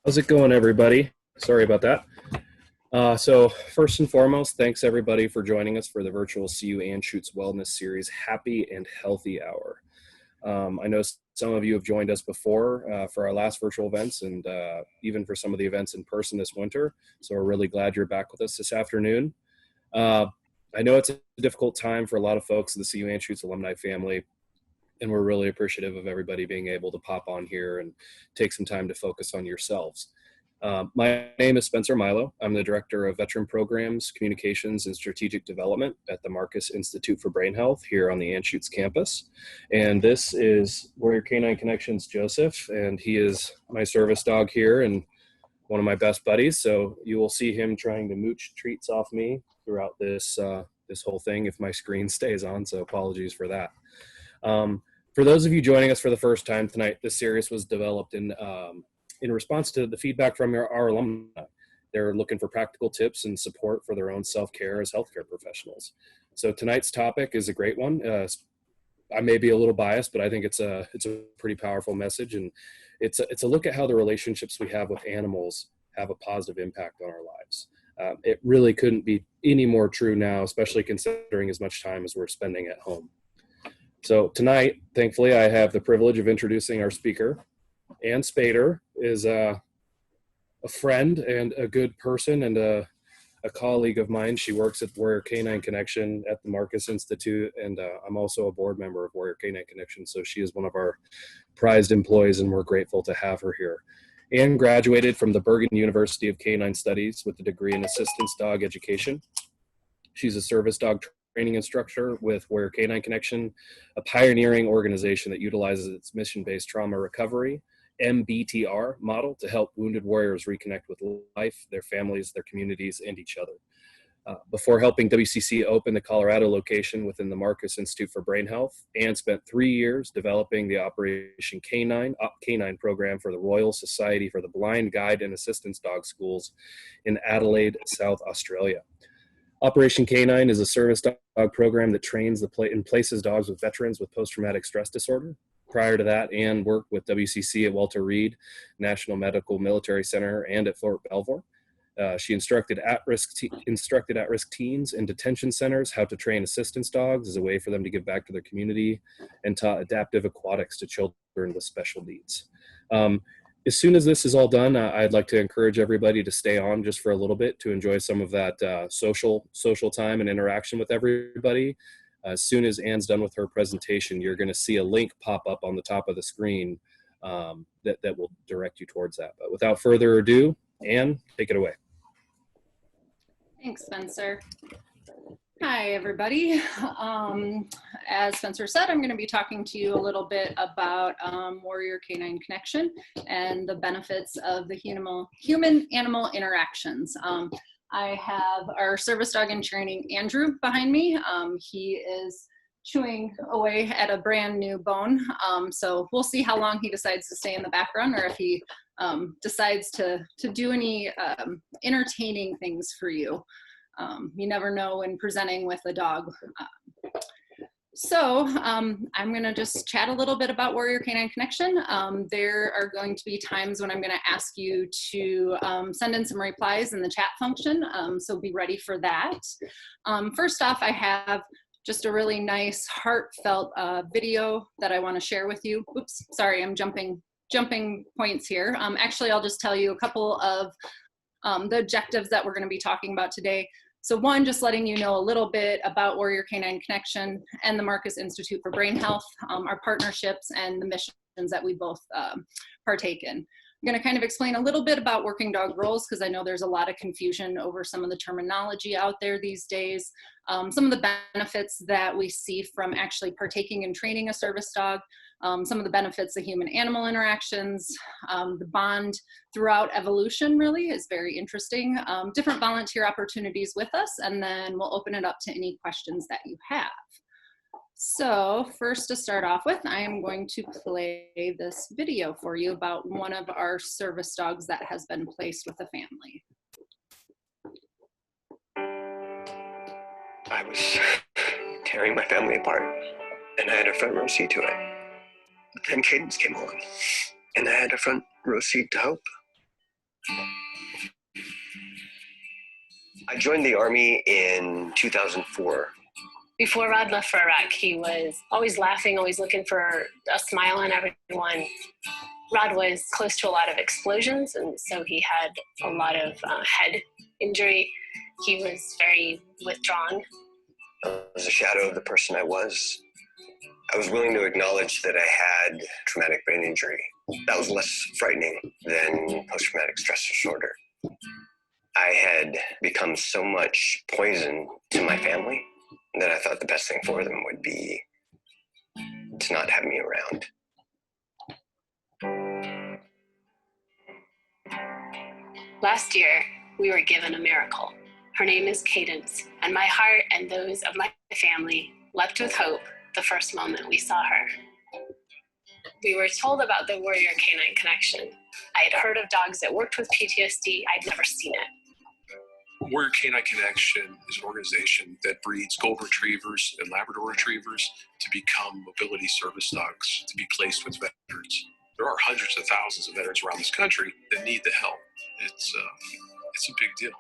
How's it going, everybody? Sorry about that. So first and foremost, thanks everybody for joining us for the virtual CU Anschutz Wellness Series Happy and Healthy Hour. I know some of you have joined us before for our last virtual events and even for some of the events in person this winter. So we're really glad you're back with us this afternoon. I know it's a difficult time for a lot of folks in the CU Anschutz alumni family, and we're really appreciative of everybody being able to pop on here and take some time to focus on yourselves. My name is Spencer Milo. I'm the Director of Veteran Programs, Communications, and Strategic Development at the Marcus Institute for Brain Health here on the Anschutz campus. And this is Warrior Canine Connections Joseph, and he is my service dog here and one of my best buddies. So you will see him trying to mooch treats off me throughout this whole thing if my screen stays on, so apologies for that. For those of you joining us for the first time tonight, this series was developed in response to the feedback from our alumni. They're looking for practical tips and support for their own self-care as healthcare professionals. So tonight's topic is a great one. I may be a little biased, but I think it's a pretty powerful message, and it's a look at how the relationships we have with animals have a positive impact on our lives. It really couldn't be any more true now, especially considering as much time as we're spending at home. So tonight, thankfully, I have the privilege of introducing our speaker. Ann Spader is a friend and a good person and a colleague of mine. She works at Warrior Canine Connection at the Marcus Institute, and I'm also a board member of Warrior Canine Connection, so she is one of our prized employees, and we're grateful to have her here. Ann graduated from the Bergen University of Canine Studies with a degree in assistance dog education. She's a service dog training instructor with Warrior Canine Connection, a pioneering organization that utilizes its mission-based trauma recovery, MBTR model to help wounded warriors reconnect with life, their families, their communities, and each other. Before helping WCC open the Colorado location within the Marcus Institute for Brain Health, Ann spent 3 years developing the Operation Canine program for the Royal Society for the Blind Guide and Assistance Dog Schools in Adelaide, South Australia. Operation Canine is a service dog program that trains and places dogs with veterans with post-traumatic stress disorder. Prior to that, Ann worked with WCC at Walter Reed National Medical Military Center and at Fort Belvoir. She instructed at-risk teens in detention centers how to train assistance dogs as a way for them to give back to their community, and taught adaptive aquatics to children with special needs. As soon as this is all done, I'd like to encourage everybody to stay on just for a little bit to enjoy some of that social time and interaction with everybody. As soon as Ann's done with her presentation, you're going to see a link pop up on the top of the screen that will direct you towards that. But without further ado, Ann, take it away. Thanks, Spencer. Hi, everybody. As Spencer said, I'm going to be talking to you a little bit about Warrior Canine Connection and the benefits of the human-animal interactions. I have our service dog in training, Andrew, behind me. He is chewing away at a brand new bone. So we'll see how long he decides to stay in the background, or if he decides to do any entertaining things for you. You never know when presenting with a dog. So I'm going to just chat a little bit about Warrior Canine Connection. There are going to be times when I'm going to ask you to send in some replies in the chat function, so be ready for that. First off, I have just a really nice heartfelt video that I want to share with you. Oops, sorry, I'm jumping points here. Actually, I'll just tell you a couple of the objectives that we're going to be talking about today. So one, just letting you know a little bit about Warrior Canine Connection and the Marcus Institute for Brain Health, our partnerships and the missions that we both partake in. I'm going to kind of explain a little bit about working dog roles, because I know there's a lot of confusion over some of the terminology out there these days. Some of the benefits that we see from actually partaking in training a service dog, some of the benefits of human-animal interactions, the bond throughout evolution really is very interesting, different volunteer opportunities with us, and then we'll open it up to any questions that you have. So first, to start off with, I am going to play this video for you about one of our service dogs that has been placed with a family. I was tearing my family apart, and I had a front row seat to it. But then Cadence came along, and I had a front row seat to help. I joined the Army in 2004. Before Rod left for Iraq, he was always laughing, always looking for a smile on everyone. Rod was close to a lot of explosions, and so he had a lot of head injury. He was very withdrawn. I was a shadow of the person I was. I was willing to acknowledge that I had traumatic brain injury. That was less frightening than post-traumatic stress disorder. I had become so much poison to my family that I thought the best thing for them would be to not have me around. Last year, we were given a miracle. Her name is Cadence, and my heart and those of my family leapt with hope the first moment we saw her. We were told about the Warrior Canine Connection. I had heard of dogs that worked with PTSD. I'd never seen it. Warrior Canine Connection is an organization that breeds golden retrievers and Labrador retrievers to become mobility service dogs to be placed with veterans. There are hundreds of thousands of veterans around this country that need the help. It's a big deal.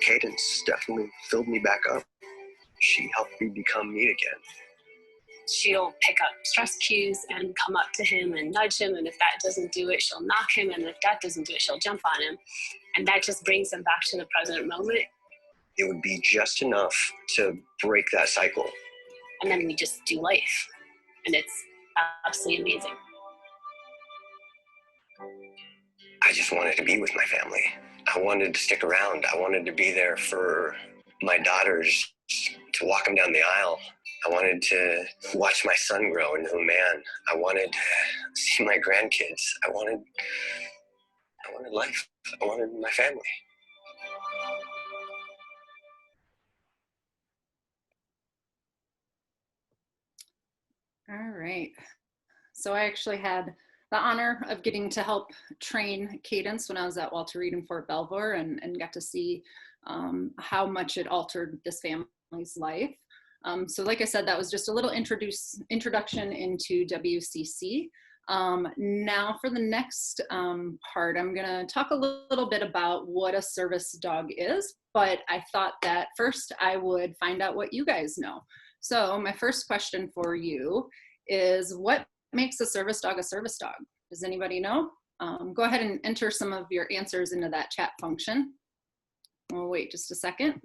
Cadence definitely filled me back up. She helped me become me again. She'll pick up stress cues and come up to him and nudge him, and if that doesn't do it, she'll knock him, and if that doesn't do it, she'll jump on him. And that just brings him back to the present moment. It would be just enough to break that cycle. And then we just do life, and it's absolutely amazing. I just wanted to be with my family. I wanted to stick around. I wanted to be there for my daughters, to walk them down the aisle. I wanted to watch my son grow into a man. I wanted to see my grandkids. I wanted life. I wanted my family. All right. So I actually had the honor of getting to help train Cadence when I was at Walter Reed in Fort Belvoir, and got to see how much it altered this family's life. So like I said, that was just a little introduction into WCC. Now for the next part, I'm gonna talk a little bit about what a service dog is, but I thought that first I would find out what you guys know. So my first question for you is, what makes a service dog a service dog? Does anybody know? Go ahead and enter some of your answers into that chat function. We'll wait just a second.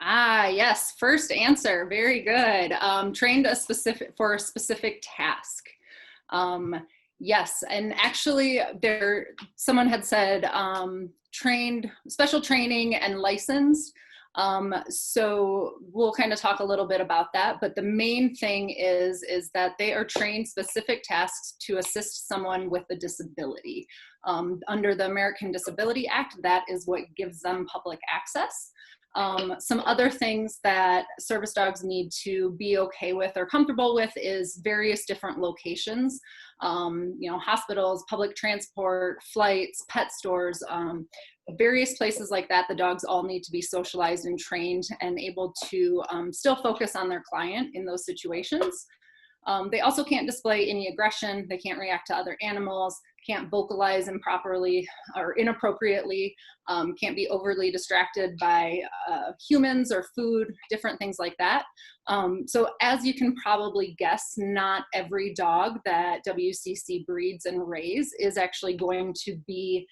Ah, yes, first answer, very good. Trained for a specific task. Yes, and actually someone had said trained, special training and licensed. So we'll kind of talk a little bit about that, but the main thing is that they are trained specific tasks to assist someone with a disability. Under the American Disability Act, that is what gives them public access. Some other things that service dogs need to be okay with or comfortable with is various different locations, hospitals, public transport, flights, pet stores, various places like that. The dogs all need to be socialized and trained and able to still focus on their client in those situations. They also can't display any aggression. They can't react to other animals, can't vocalize improperly or inappropriately, can't be overly distracted by humans or food, different things like that. So as you can probably guess, not every dog that WCC breeds and raise is actually going to be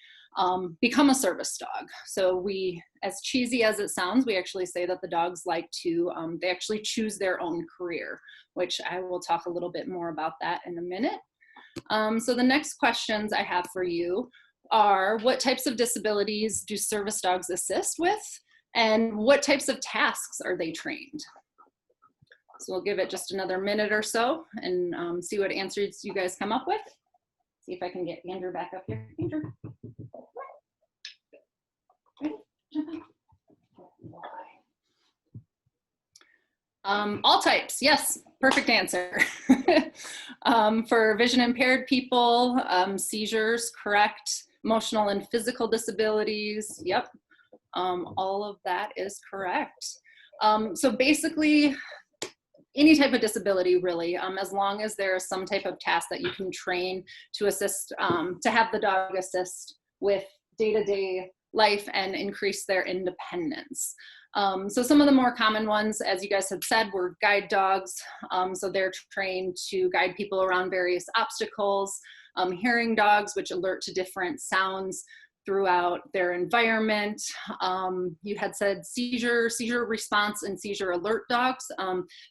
become a service dog. So we, as cheesy as it sounds, we actually say that the dogs like to, they actually choose their own career, which I will talk a little bit more about that in a minute. So the next questions I have for you are, what types of disabilities do service dogs assist with? And what types of tasks are they trained? So we'll give it just another minute or so and see what answers you guys come up with. See if I can get Andrew back up here. Andrew. Ready? Jump up. All types, yes, perfect answer. For vision impaired people, seizures, correct. Emotional and physical disabilities, yep. All of that is correct. So basically, any type of disability really, as long as there is some type of task that you can train to assist, to have the dog assist with day-to-day life and increase their independence. So some of the more common ones, as you guys have said, were guide dogs. So they're trained to guide people around various obstacles. Hearing dogs, which alert to different sounds throughout their environment. You had said seizure response and seizure alert dogs.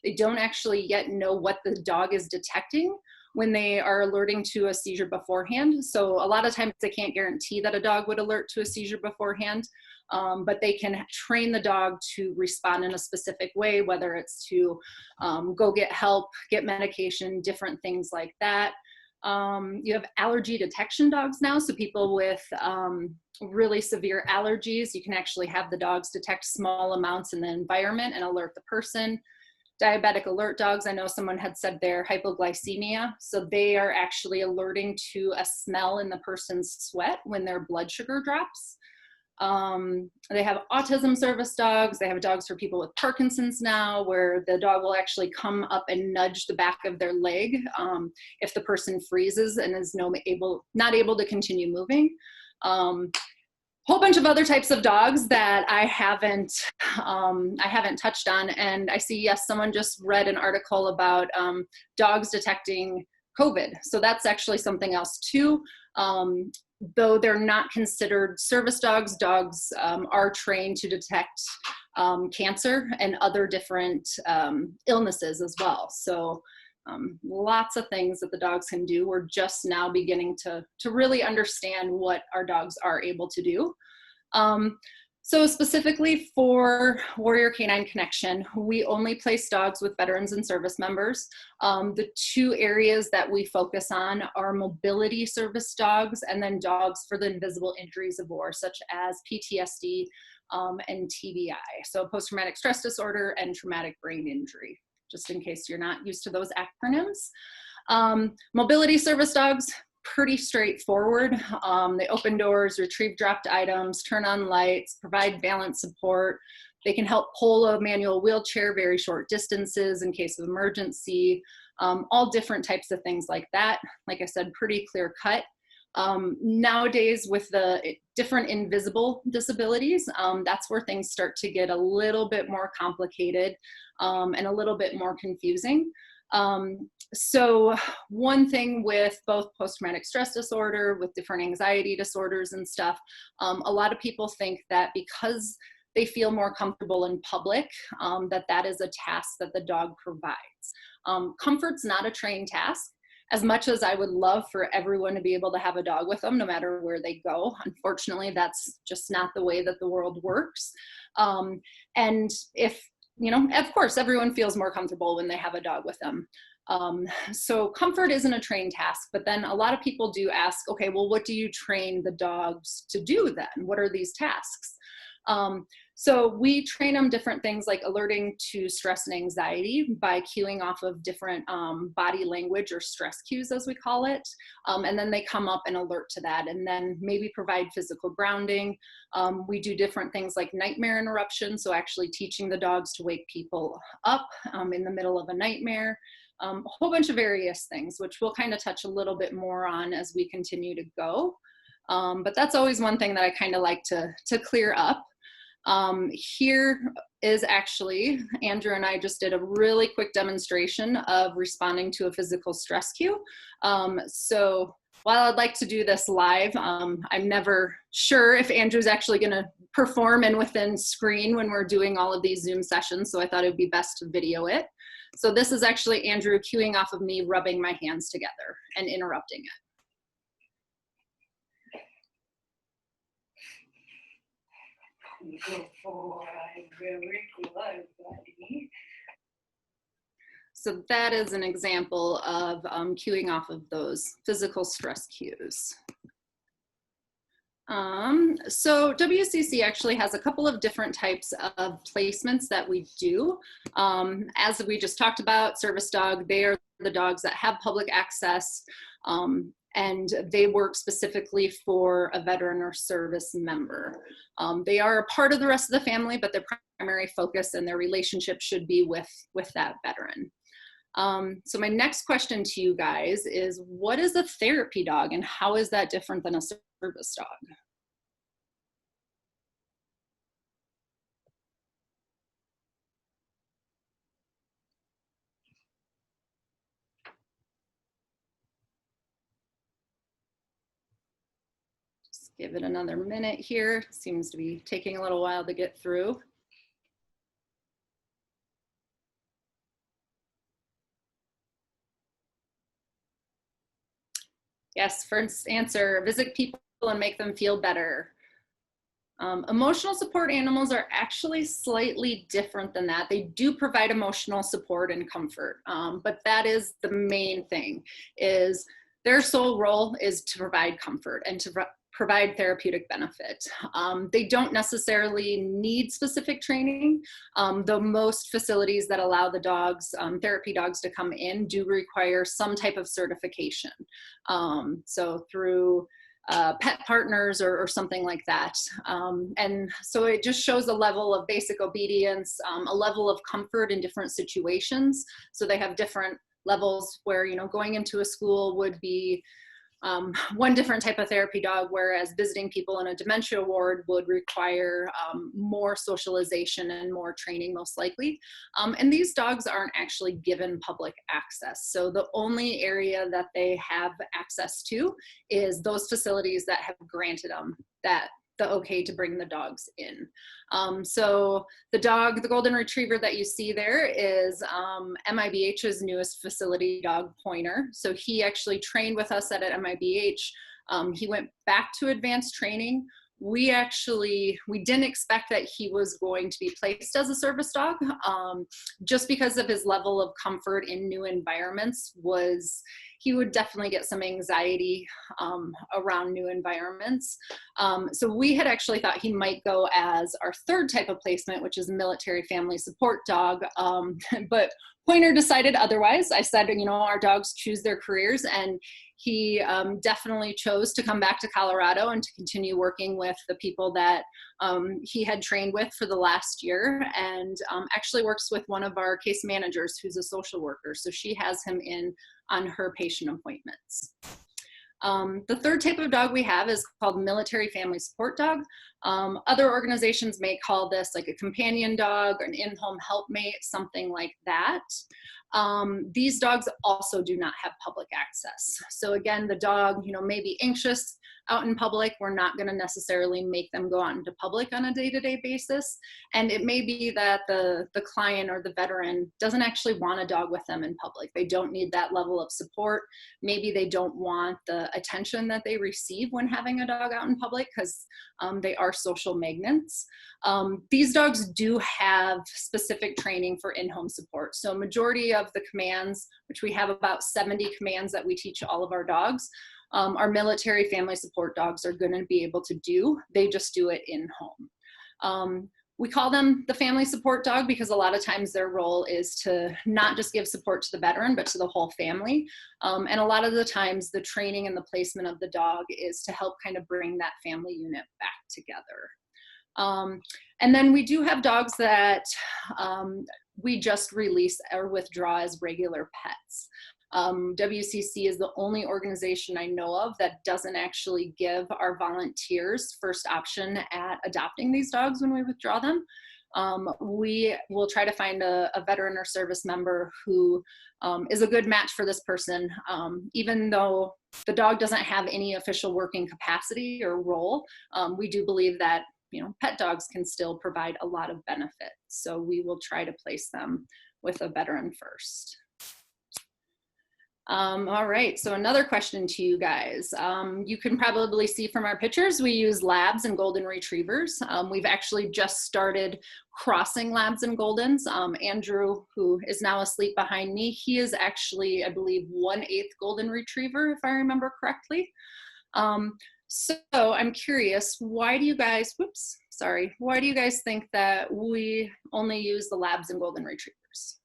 They don't actually yet know what the dog is detecting when they are alerting to a seizure beforehand. So a lot of times they can't guarantee that a dog would alert to a seizure beforehand, but they can train the dog to respond in a specific way, whether it's to go get help, get medication, different things like that. You have allergy detection dogs now. So people with really severe allergies, you can actually have the dogs detect small amounts in the environment and alert the person. Diabetic alert dogs, I know someone had said they're hypoglycemia. So they are actually alerting to a smell in the person's sweat when their blood sugar drops. They have autism service dogs. They have dogs for people with Parkinson's now, where the dog will actually come up and nudge the back of their leg if the person freezes and is not able to continue moving. Whole bunch of other types of dogs that I haven't touched on. And I see, yes, someone just read an article about dogs detecting COVID. So that's actually something else too. Though they're not considered service dogs, dogs are trained to detect cancer and other different illnesses as well. So lots of things that the dogs can do. We're just now beginning to really understand what our dogs are able to do. So specifically for Warrior Canine Connection, we only place dogs with veterans and service members. The two areas that we focus on are mobility service dogs and then dogs for the invisible injuries of war, such as PTSD and TBI. So post-traumatic stress disorder and traumatic brain injury, just in case you're not used to those acronyms. Mobility service dogs, pretty straightforward. They open doors, retrieve dropped items, turn on lights, provide balance support. They can help pull a manual wheelchair very short distances in case of emergency, all different types of things like that. Like I said, pretty clear cut. Nowadays with the different invisible disabilities, that's where things start to get a little bit more complicated and a little bit more confusing. So one thing with both post-traumatic stress disorder, with different anxiety disorders and stuff, a lot of people think that because they feel more comfortable in public, that is a task that the dog provides. Comfort's not a trained task. As much as I would love for everyone to be able to have a dog with them, no matter where they go, unfortunately, that's just not the way that the world works. And if, of course, everyone feels more comfortable when they have a dog with them. So comfort isn't a trained task, but then a lot of people do ask, okay, well, what do you train the dogs to do then? What are these tasks? So we train them different things like alerting to stress and anxiety by cueing off of different body language or stress cues, as we call it. And then they come up and alert to that, and then maybe provide physical grounding. We do different things like nightmare interruption, so actually teaching the dogs to wake people up in the middle of a nightmare. A whole bunch of various things, which we'll kind of touch a little bit more on as we continue to go. But that's always one thing that I kind of like to clear up. Here is actually, Andrew and I just did a really quick demonstration of responding to a physical stress cue. So while I'd like to do this live, I'm never sure if Andrew's actually going to perform and within screen when we're doing all of these Zoom sessions, so I thought it would be best to video it. So this is actually Andrew cueing off of me rubbing my hands together and interrupting it. Good boy, very good, buddy. So that is an example of cueing off of those physical stress cues. So WCC actually has a couple of different types of placements that we do. As we just talked about, service dog, they are the dogs that have public access. and they work specifically for a veteran or service member. They are a part of the rest of the family, but their primary focus and their relationship should be with that veteran. So my next question to you guys is, what is a therapy dog and how is that different than a service dog? Just give it another minute here. Seems to be taking a little while to get through. Yes, first answer, visit people and make them feel better. Emotional support animals are actually slightly different than that. They do provide emotional support and comfort, but that is the main thing, is their sole role is to provide comfort and to provide therapeutic benefit. They don't necessarily need specific training, though most facilities that allow the dogs, therapy dogs to come in do require some type of certification. So through pet partners or something like that. And so it just shows a level of basic obedience, a level of comfort in different situations. So they have different levels where, you know, going into a school would be one different type of therapy dog, whereas visiting people in a dementia ward would require more socialization and more training, most likely. And these dogs aren't actually given public access. So the only area that they have access to is those facilities that have granted them the okay to bring the dogs in. So the dog, the golden retriever that you see there is MIBH's newest facility dog, Pointer. So he actually trained with us at MIBH. He went back to advanced training. We didn't expect that he was going to be placed as a service dog, just because of his level of comfort in new environments. He would definitely get some anxiety around new environments. So we had actually thought he might go as our third type of placement, which is a military family support dog. But Pointer decided otherwise. I said, you know, our dogs choose their careers, and he definitely chose to come back to Colorado and to continue working with the people that he had trained with for the last year, and actually works with one of our case managers who's a social worker. So she has him in on her patient appointments. The third type of dog we have is called military family support dog. Other organizations may call this like a companion dog or an in-home helpmate, something like that. These dogs also do not have public access. So again, the dog, you know, may be anxious out in public. We're not going to necessarily make them go out into public on a day-to-day basis. And it may be that the client or the veteran doesn't actually want a dog with them in public. They don't need that level of support. Maybe they don't want the attention that they receive when having a dog out in public, because they are social magnets. These dogs do have specific training for in-home support. So majority of the commands, which we have about 70 commands that we teach all of our dogs, our military family support dogs are going to be able to do. They just do it in home. We call them the family support dog because a lot of times their role is to not just give support to the veteran, but to the whole family. And a lot of the times the training and the placement of the dog is to help kind of bring that family unit back together. And then we do have dogs that we just release or withdraw as regular pets. WCC is the only organization I know of that doesn't actually give our volunteers first option at adopting these dogs when we withdraw them. We will try to find a veteran or service member who is a good match for this person, even though the dog doesn't have any official working capacity or role. We do believe that, you know, pet dogs can still provide a lot of benefit. So we will try to place them with a veteran first. All right, so another question to you guys. You can probably see from our pictures, we use labs and golden retrievers. We've actually just started crossing labs and goldens. Andrew, who is now asleep behind me, he is actually, I believe, 1/8 golden retriever, if I remember correctly. So I'm curious, why do you guys think that we only use the labs and golden retrievers?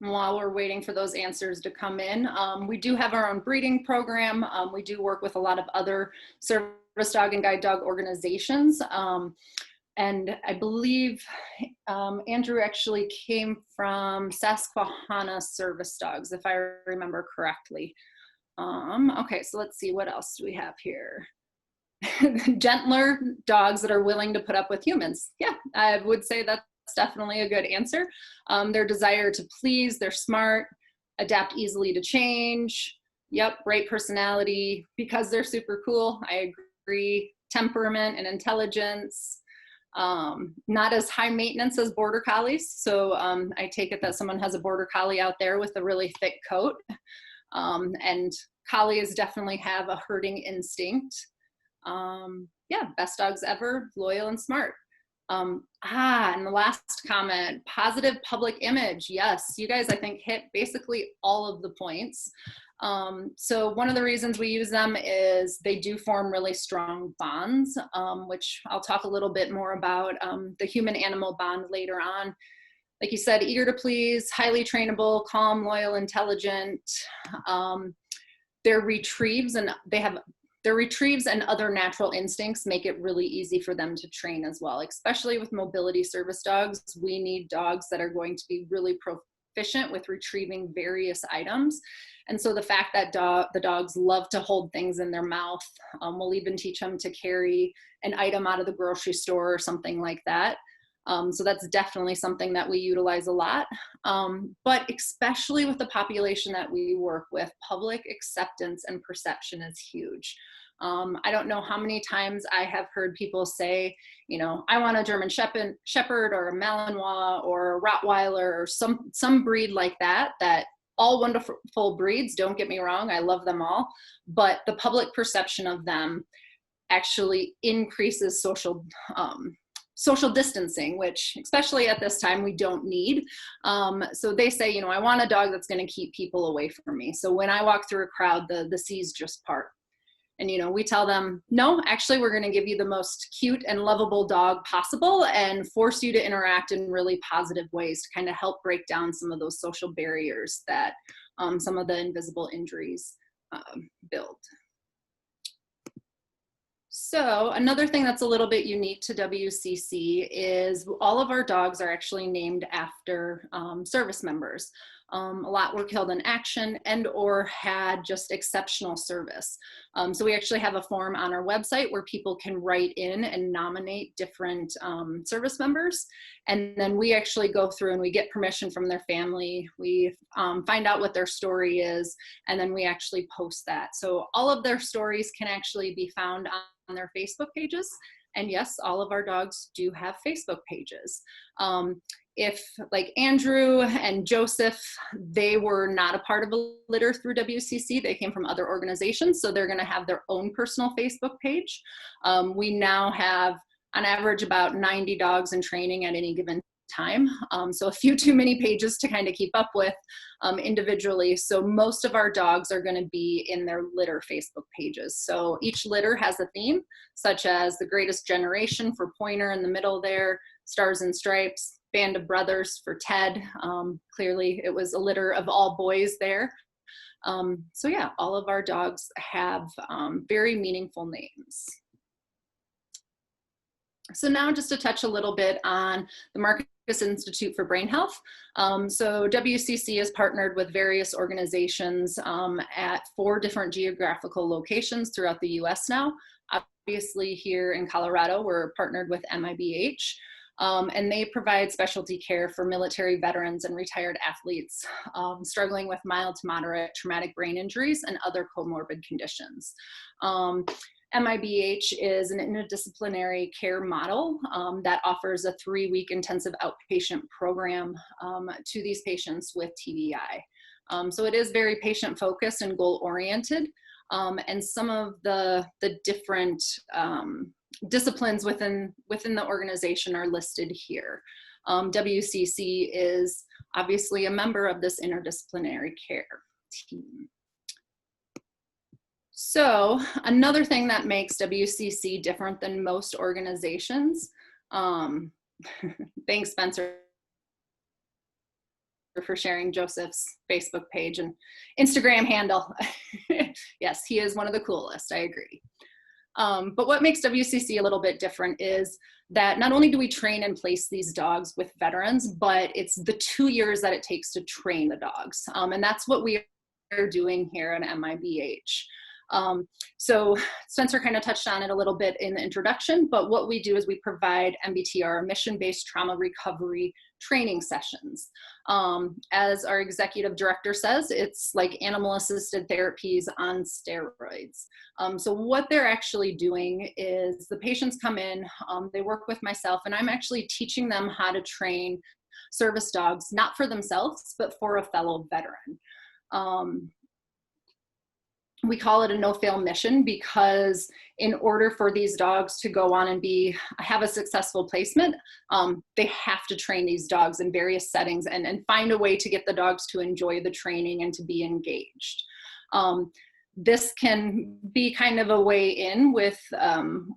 While we're waiting for those answers to come in, we do have our own breeding program. We do work with a lot of other service dog and guide dog organizations. And I believe Andrew actually came from Susquehanna Service Dogs, if I remember correctly. Okay, so let's see, what else do we have here? Gentler dogs that are willing to put up with humans. Yeah, I would say that's definitely a good answer. Their desire to please, they're smart, adapt easily to change. Yep, great personality, because they're super cool. I agree. Temperament and intelligence. Not as high maintenance as border collies. So I take it that someone has a border collie out there with a really thick coat. And collies definitely have a herding instinct. Yeah, best dogs ever, loyal and smart. And the last comment, positive public image. Yes, you guys, I think, hit basically all of the points. So one of the reasons we use them is they do form really strong bonds, which I'll talk a little bit more about, the human-animal bond later on. Like you said, eager to please, highly trainable, calm, loyal, intelligent. Their retrieves and other natural instincts make it really easy for them to train as well, especially with mobility service dogs. We need dogs that are going to be really proficient with retrieving various items. And so the fact that the dogs love to hold things in their mouth, we'll even teach them to carry an item out of the grocery store or something like that. So that's definitely something that we utilize a lot. But especially with the population that we work with, public acceptance and perception is huge. I don't know how many times I have heard people say, you know, I want a German Shepherd or a Malinois or a Rottweiler or some breed like that, all wonderful breeds, don't get me wrong, I love them all, but the public perception of them actually increases social distancing, which especially at this time we don't need. So they say, you know, I want a dog that's going to keep people away from me. So when I walk through a crowd, the seas just part. And, you know, we tell them, no, actually, we're going to give you the most cute and lovable dog possible and force you to interact in really positive ways to kind of help break down some of those social barriers that some of the invisible injuries build. So another thing that's a little bit unique to WCC is all of our dogs are actually named after service members. A lot were killed in action and or had just exceptional service. So we actually have a form on our website where people can write in and nominate different service members. And then we actually go through and we get permission from their family. We find out what their story is, and then we actually post that. So all of their stories can actually be found on their Facebook pages. And yes, all of our dogs do have Facebook pages. If like Andrew and Joseph, they were not a part of a litter through WCC, they came from other organizations, so they're gonna have their own personal Facebook page. We now have on average about 90 dogs in training at any given time. So a few too many pages to kind of keep up with individually. So most of our dogs are going to be in their litter Facebook pages. So each litter has a theme, such as the Greatest Generation for Pointer in the middle there, Stars and Stripes, Band of Brothers for Ted. Clearly it was a litter of all boys there. So yeah, all of our dogs have very meaningful names. So now just to touch a little bit on the Marcus Institute for Brain Health. So WCC has partnered with various organizations at 4 different geographical locations throughout the US now. Obviously here in Colorado, we're partnered with MIBH. And they provide specialty care for military veterans and retired athletes struggling with mild to moderate traumatic brain injuries and other comorbid conditions. MIBH is an interdisciplinary care model that offers a 3-week intensive outpatient program to these patients with TBI. So it is very patient focused and goal oriented. And some of the different disciplines within the organization are listed here. WCC is obviously a member of this interdisciplinary care team. So another thing that makes WCC different than most organizations, thanks Spencer, for sharing Joseph's Facebook page and Instagram handle. Yes, he is one of the coolest, I agree. But what makes WCC a little bit different is that not only do we train and place these dogs with veterans, but it's the 2 years that it takes to train the dogs. And that's what we are doing here at MIBH. So Spencer kind of touched on it a little bit in the introduction, but what we do is we provide MBTR, mission-based trauma recovery training sessions. As our executive director says, it's like animal-assisted therapies on steroids. So what they're actually doing is the patients come in, they work with myself, and I'm actually teaching them how to train service dogs, not for themselves, but for a fellow veteran. We call it a no-fail mission because in order for these dogs to go on and have a successful placement, they have to train these dogs in various settings and find a way to get the dogs to enjoy the training and to be engaged. This can be kind of a way in with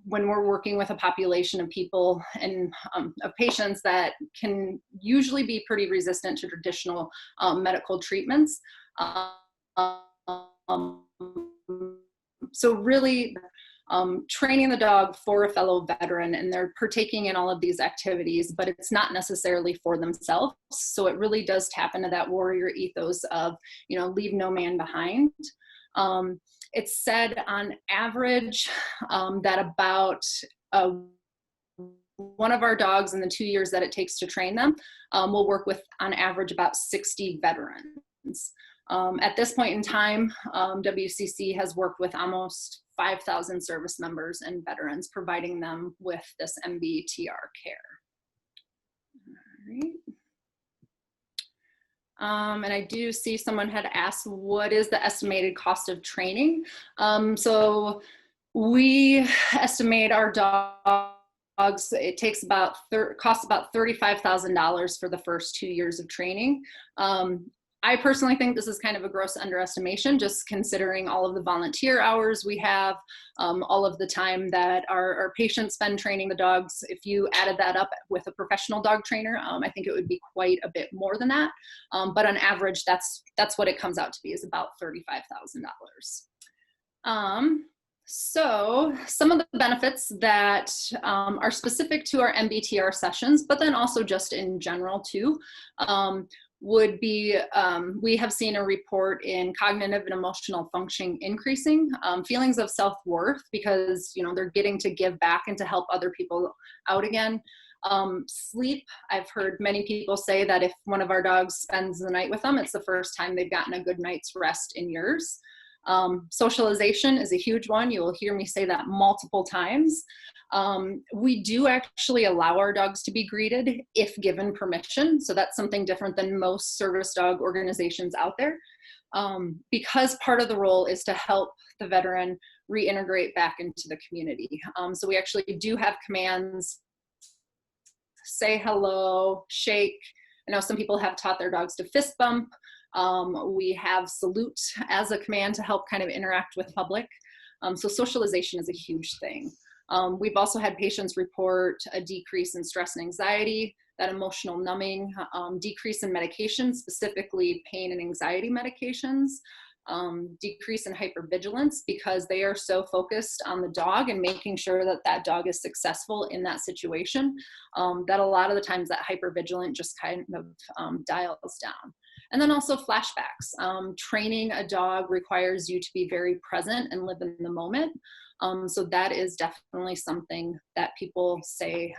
when we're working with a population of people and of patients that can usually be pretty resistant to traditional medical treatments. So really training the dog for a fellow veteran, and they're partaking in all of these activities, but it's not necessarily for themselves. So it really does tap into that warrior ethos of, leave no man behind. It's said on average that about one of our dogs in the 2 years that it takes to train them will work with on average about 60 veterans. At this point in time, WCC has worked with almost 5,000 service members and veterans, providing them with this MBTR care. All right. And I do see someone had asked, what is the estimated cost of training? So we estimate our dogs, it takes costs about $35,000 for the first 2 years of training. I personally think this is kind of a gross underestimation, just considering all of the volunteer hours we have, all of the time that our patients spend training the dogs. If you added that up with a professional dog trainer, I think it would be quite a bit more than that. But on average, that's what it comes out to be, is about $35,000. So some of the benefits that are specific to our MBTR sessions, but then also just in general too, would be, we have seen a report in cognitive and emotional functioning increasing, feelings of self-worth because, they're getting to give back and to help other people out again. Sleep, I've heard many people say that if one of our dogs spends the night with them, it's the first time they've gotten a good night's rest in years. Socialization is a huge one. You will hear me say that multiple times. We do actually allow our dogs to be greeted if given permission. So that's something different than most service dog organizations out there, because part of the role is to help the veteran reintegrate back into the community. So we actually do have commands, say hello, shake. I know some people have taught their dogs to fist bump. We have salute as a command to help kind of interact with public. So socialization is a huge thing. We've also had patients report a decrease in stress and anxiety, that emotional numbing, decrease in medications, specifically pain and anxiety medications, decrease in hypervigilance because they are so focused on the dog and making sure that that dog is successful in that situation, that a lot of the times that hypervigilant just kind of dials down. And then also flashbacks. Training a dog requires you to be very present and live in the moment. So that is definitely something that people say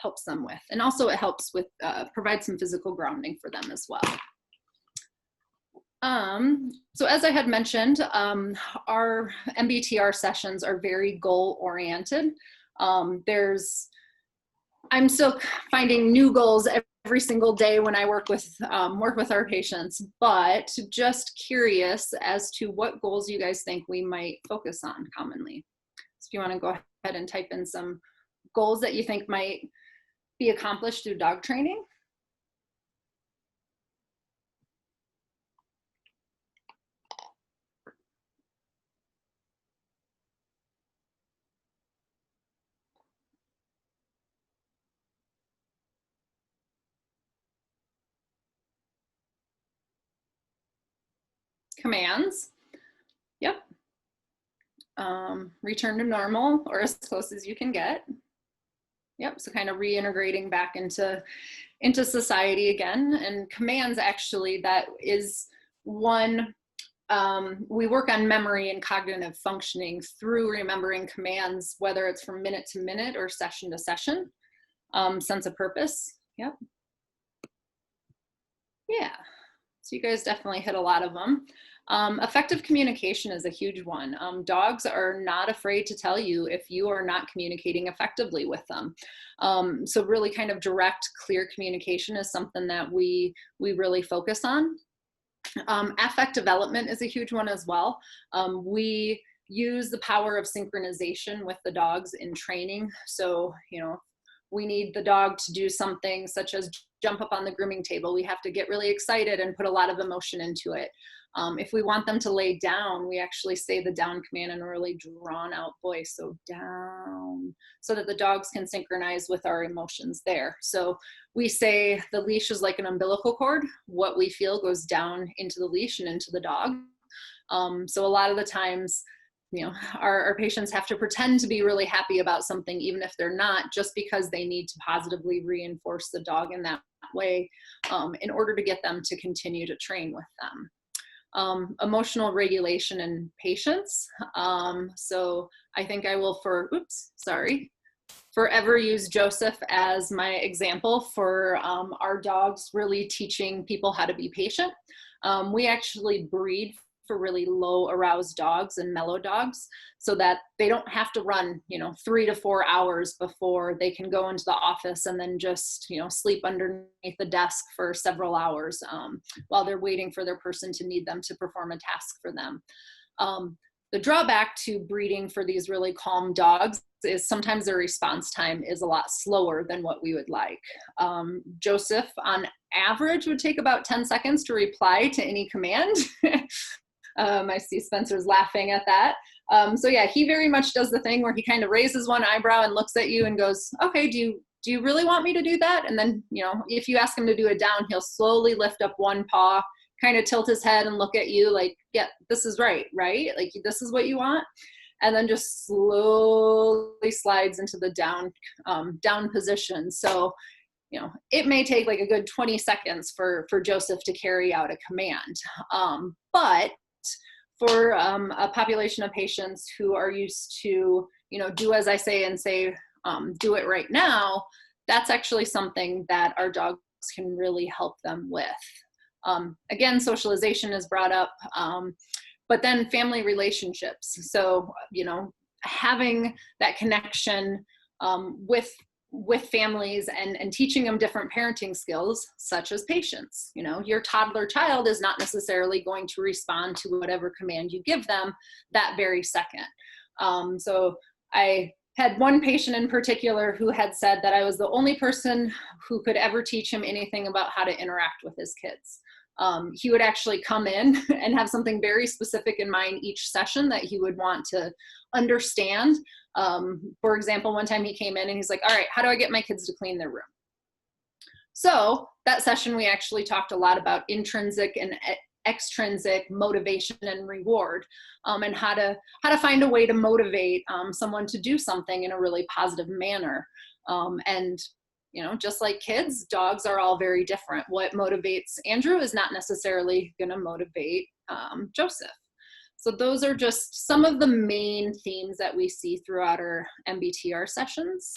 helps them with. And also it helps with, provide some physical grounding for them as well. So as I had mentioned, our MBTR sessions are very goal oriented. I'm still finding new goals every single day when I work with our patients, but just curious as to what goals you guys think we might focus on commonly. So if you want to go ahead and type in some goals that you think might be accomplished through dog training. commands. Yep. Return to normal, or as close as you can get. Yep, so kind of reintegrating back into society again. And commands, actually, that is one, we work on memory and cognitive functioning through remembering commands, whether it's from minute to minute or session to session. Sense of purpose, yep. Yeah, so you guys definitely hit a lot of them. Effective communication is a huge one. Dogs are not afraid to tell you if you are not communicating effectively with them. So really kind of direct, clear communication is something that we really focus on. Affect development is a huge one as well. We use the power of synchronization with the dogs in training. So, you know, we need the dog to do something such as jump up on the grooming table. We have to get really excited and put a lot of emotion into it. If we want them to lay down, we actually say the down command in a really drawn out voice. So down, so that the dogs can synchronize with our emotions there. So we say the leash is like an umbilical cord. What we feel goes down into the leash and into the dog. So a lot of the times, you know, our patients have to pretend to be really happy about something, even if they're not, just because they need to positively reinforce the dog in that way in order to get them to continue to train with them. Emotional regulation and patience. So I think I will forever use Joseph as my example for our dogs really teaching people how to be patient. We actually breed for really low aroused dogs and mellow dogs so that they don't have to run, you know, 3 to 4 hours before they can go into the office and then just, you know, sleep underneath the desk for several hours while they're waiting for their person to need them to perform a task for them. The drawback to breeding for these really calm dogs is sometimes their response time is a lot slower than what we would like. Joseph, on average, would take about 10 seconds to reply to any command. I see Spencer's laughing at that. So yeah, he very much does the thing where he kind of raises one eyebrow and looks at you and goes, okay, do you really want me to do that? And then, you know, if you ask him to do it down, he'll slowly lift up one paw, kind of tilt his head and look at you like, yeah, this is right? Like, this is what you want? And then just slowly slides into the down position. So, you know, it may take like a good 20 seconds for Joseph to carry out a command. But for a population of patients who are used to, you know, do as I say and say, do it right now, that's actually something that our dogs can really help them with. Again, socialization is brought up, but then family relationships. So, you know, having that connection with families and teaching them different parenting skills, such as patience. You know, your toddler child is not necessarily going to respond to whatever command you give them that very second. So I had one patient in particular who had said that I was the only person who could ever teach him anything about how to interact with his kids. He would actually come in and have something very specific in mind each session that he would want to understand. For example, one time he came in and he's like, all right, how do I get my kids to clean their room? So that session, we actually talked a lot about intrinsic and extrinsic motivation and reward, and how to find a way to motivate someone to do something in a really positive manner. And you know, just like kids, dogs are all very different. What motivates Andrew is not necessarily going to motivate Joseph. So those are just some of the main themes that we see throughout our MBTR sessions.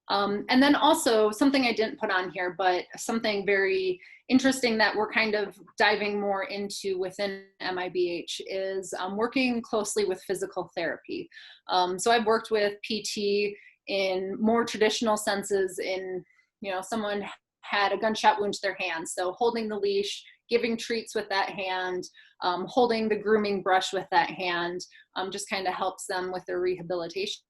And then also something I didn't put on here, but something very interesting that we're kind of diving more into within MIBH is working closely with physical therapy. So I've worked with PT in more traditional senses in, you know, someone had a gunshot wound to their hand. So holding the leash, giving treats with that hand, holding the grooming brush with that hand, just kind of helps them with their rehabilitation.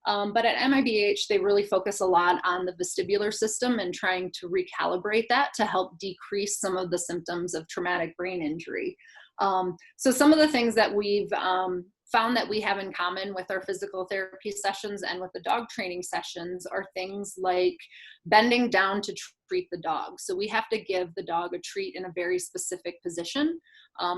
But at MIBH, they really focus a lot on the vestibular system and trying to recalibrate that to help decrease some of the symptoms of traumatic brain injury. So some of the things that we've found that we have in common with our physical therapy sessions and with the dog training sessions are things like bending down to treat the dog. So we have to give the dog a treat in a very specific position.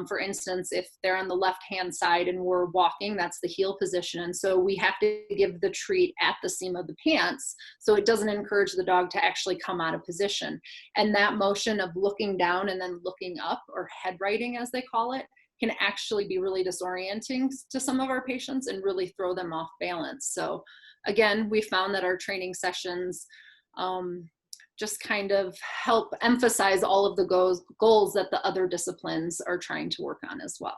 For instance, if they're on the left-hand side and we're walking, that's the heel position. And so we have to give the treat at the seam of the pants so it doesn't encourage the dog to actually come out of position. And that motion of looking down and then looking up, or head righting as they call it, can actually be really disorienting to some of our patients and really throw them off balance. So again, we found that our training sessions just kind of help emphasize all of the goals that the other disciplines are trying to work on as well.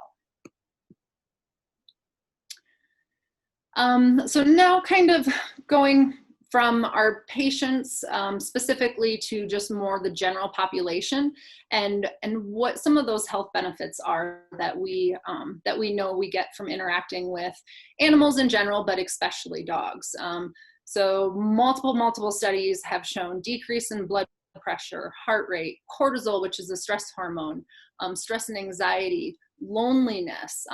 So now kind of going from our patients specifically to just more the general population, and what some of those health benefits are that we know we get from interacting with animals in general, but especially dogs. So multiple studies have shown decrease in blood pressure, heart rate, cortisol, which is a stress hormone, stress and anxiety, loneliness,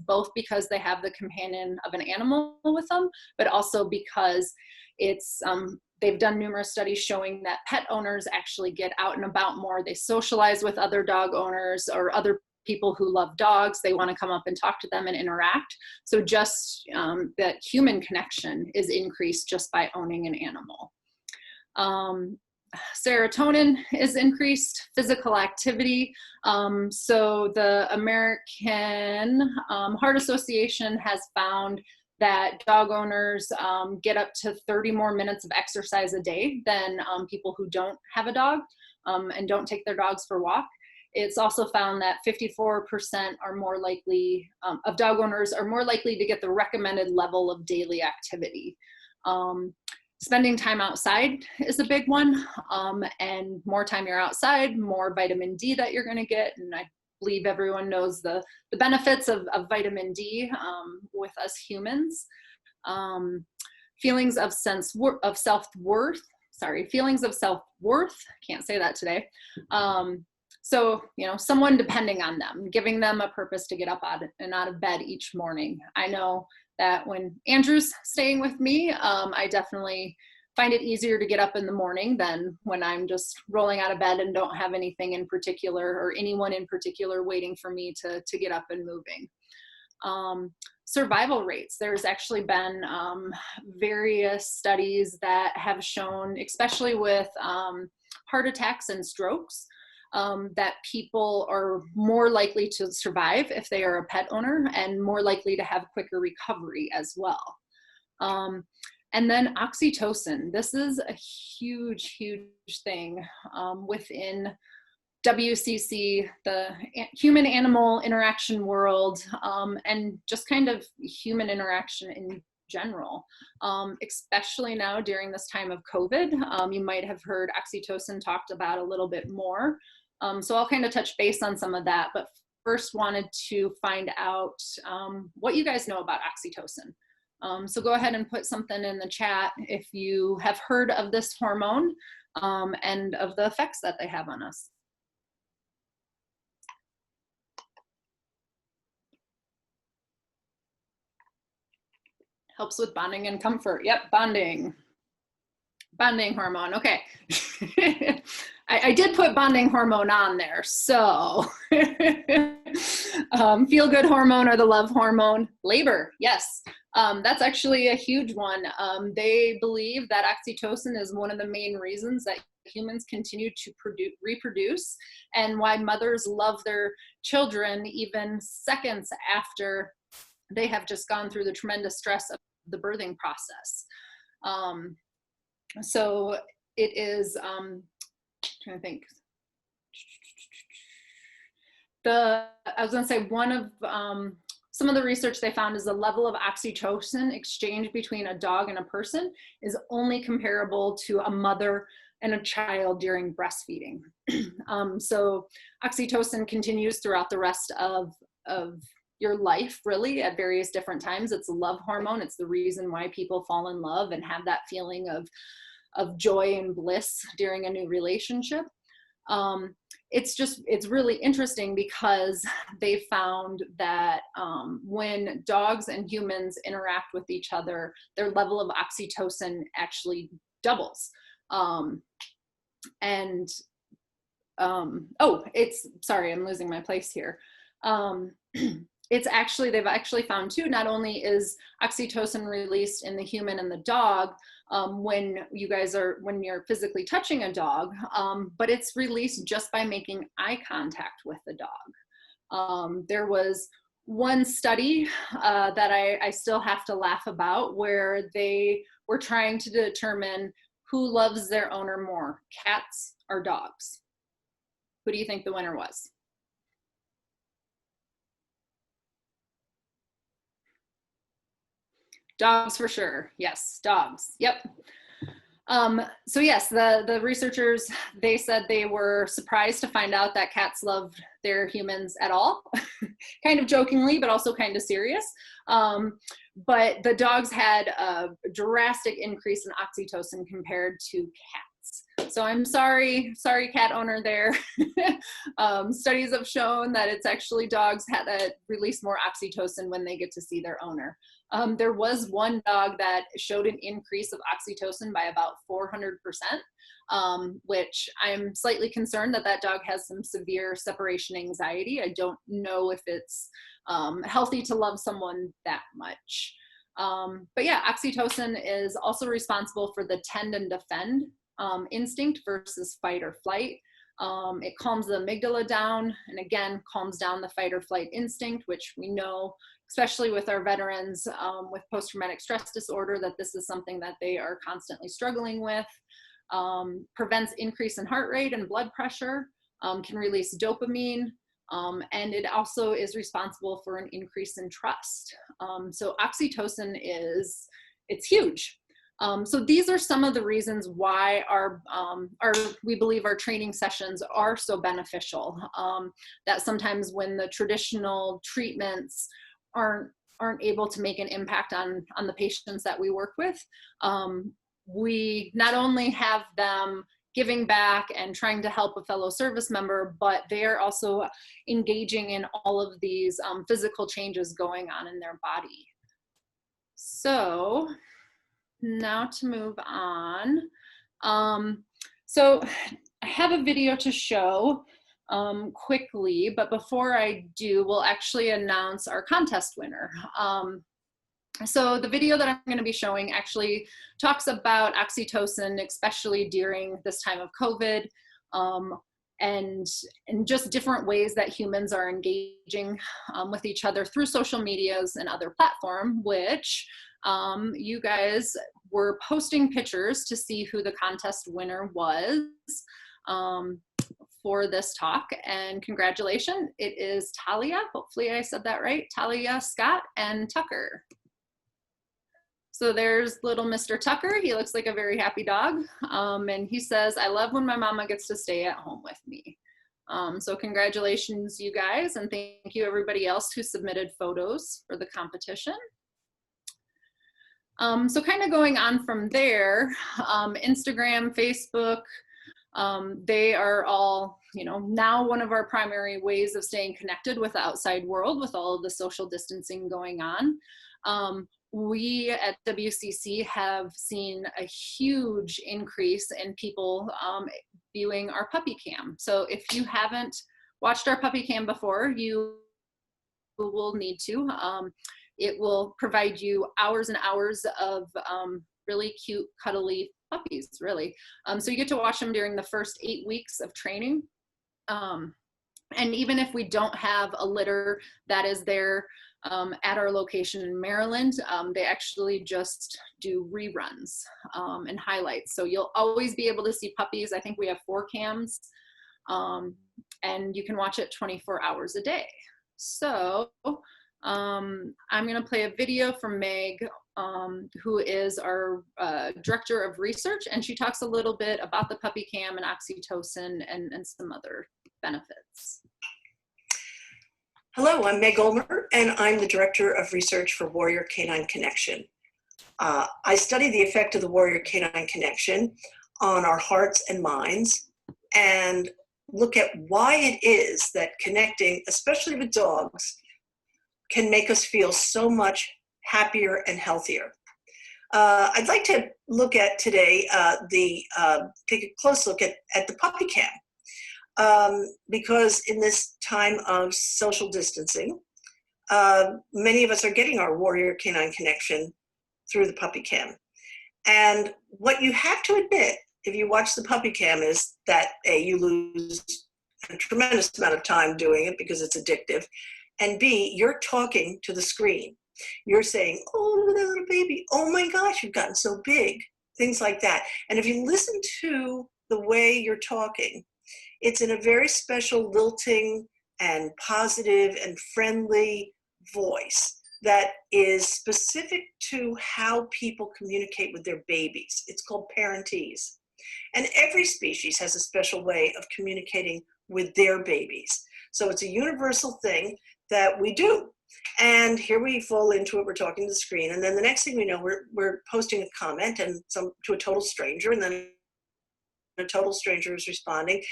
both because they have the companion of an animal with them, but also because it's they've done numerous studies showing that pet owners actually get out and about more. They socialize with other dog owners or other people who love dogs. They want to come up and talk to them and interact. So just that human connection is increased just by owning an animal. Serotonin is increased, physical activity. So the American Heart Association has found that dog owners get up to 30 more minutes of exercise a day than people who don't have a dog and don't take their dogs for a walk. It's also found that 54% are more likely, of dog owners are more likely to get the recommended level of daily activity. Spending time outside is a big one, and more time you're outside, more vitamin D that you're gonna get, and I believe everyone knows the benefits of vitamin D with us humans. Feelings of self-worth, can't say that today. So, you know, someone depending on them, giving them a purpose to get up out of bed each morning. I know that when Andrew's staying with me, I definitely find it easier to get up in the morning than when I'm just rolling out of bed and don't have anything in particular or anyone in particular waiting for me to get up and moving. Survival rates. There's actually been various studies that have shown, especially with heart attacks and strokes, that people are more likely to survive if they are a pet owner and more likely to have quicker recovery as well. And then oxytocin. This is a huge thing within WCC, the human-animal interaction world, and just kind of human interaction in general, especially now during this time of COVID. You might have heard oxytocin talked about a little bit more. So I'll kind of touch base on some of that, but first wanted to find out what you guys know about oxytocin. So go ahead and put something in the chat if you have heard of this hormone and of the effects that they have on us. Helps with bonding and comfort. Yep, bonding hormone. Okay. I did put bonding hormone on there. So feel good hormone or the love hormone. Labor, yes. That's actually a huge one. They believe that oxytocin is one of the main reasons that humans continue to reproduce, and why mothers love their children even seconds after they have just gone through the tremendous stress of the birthing process. So it is, trying to think. I was gonna say one of, some of the research they found is the level of oxytocin exchange between a dog and a person is only comparable to a mother and a child during breastfeeding. So oxytocin continues throughout the rest of your life, really, at various different times. It's a love hormone. It's the reason why people fall in love and have that feeling of joy and bliss during a new relationship. it's really interesting because they found that when dogs and humans interact with each other, their level of oxytocin actually doubles. Sorry, I'm losing my place here. They've actually found too, not only is oxytocin released in the human and the dog when you're physically touching a dog, but it's released just by making eye contact with the dog. There was one study that I still have to laugh about, where they were trying to determine who loves their owner more, cats or dogs. Who do you think the winner was? Dogs for sure. Yes, dogs. Yep. So yes, the researchers, they said they were surprised to find out that cats loved their humans at all, kind of jokingly, but also kind of serious. But the dogs had a drastic increase in oxytocin compared to cats. So I'm sorry cat owner there. Studies have shown that it's actually dogs that release more oxytocin when they get to see their owner. There was one dog that showed an increase of oxytocin by about 400%, which I'm slightly concerned that dog has some severe separation anxiety. I don't know if it's healthy to love someone that much. But yeah, oxytocin is also responsible for the tend and defend instinct versus fight or flight. It calms the amygdala down, and again, calms down the fight or flight instinct, which we know, especially with our veterans with post-traumatic stress disorder, that this is something that they are constantly struggling with. Prevents increase in heart rate and blood pressure, can release dopamine, and it also is responsible for an increase in trust. So oxytocin it's huge. So these are some of the reasons why we believe our training sessions are so beneficial, that sometimes when the traditional treatments aren't able to make an impact on the patients that we work with, we not only have them giving back and trying to help a fellow service member, but they are also engaging in all of these physical changes going on in their body. So now to move on. So I have a video to show quickly, but before I do, we'll actually announce our contest winner. So the video that I'm going to be showing actually talks about oxytocin, especially during this time of COVID, and just different ways that humans are engaging with each other through social medias and other platforms, which you guys were posting pictures to see who the contest winner was for this talk, and congratulations, it is Talia, hopefully I said that right, Talia, Scott, and Tucker. So there's little Mr. Tucker. He looks like a very happy dog. And he says, I love when my mama gets to stay at home with me. So congratulations, you guys. And thank you everybody else who submitted photos for the competition. So kind of going on from there, Instagram, Facebook, they are all, now one of our primary ways of staying connected with the outside world with all of the social distancing going on. We at WCC have seen a huge increase in people viewing our puppy cam. So if you haven't watched our puppy cam before, you will need to. It will provide you hours and hours of really cute, cuddly puppies, really. So you get to watch them during the first 8 weeks of training. And even if we don't have a litter that is there at our location in Maryland, they actually just do reruns and highlights. So you'll always be able to see puppies. I think we have 4 cams, and you can watch it 24 hours a day. So I'm gonna play a video from Meg, who is our director of research, and she talks a little bit about the puppy cam and oxytocin and some other benefits. Hello, I'm Meg Ulmer, and I'm the Director of Research for Warrior Canine Connection. I study the effect of the Warrior Canine Connection on our hearts and minds, and look at why it is that connecting, especially with dogs, can make us feel so much happier and healthier. I'd like to look at today, take a close look at the puppy cam, because in this time of social distancing, many of us are getting our Warrior Canine Connection through the puppy cam. And what you have to admit, if you watch the puppy cam, is that A, you lose a tremendous amount of time doing it because it's addictive, and B, you're talking to the screen. You're saying, oh, look at that little baby. Oh my gosh, you've gotten so big. Things like that. And if you listen to the way you're talking, it's in a very special, lilting and positive and friendly voice that is specific to how people communicate with their babies. It's called parentese. And every species has a special way of communicating with their babies. So it's a universal thing that we do. And here we fall into it, we're talking to the screen, and then the next thing we know, we're posting a comment to a total stranger, and then a total stranger is responding,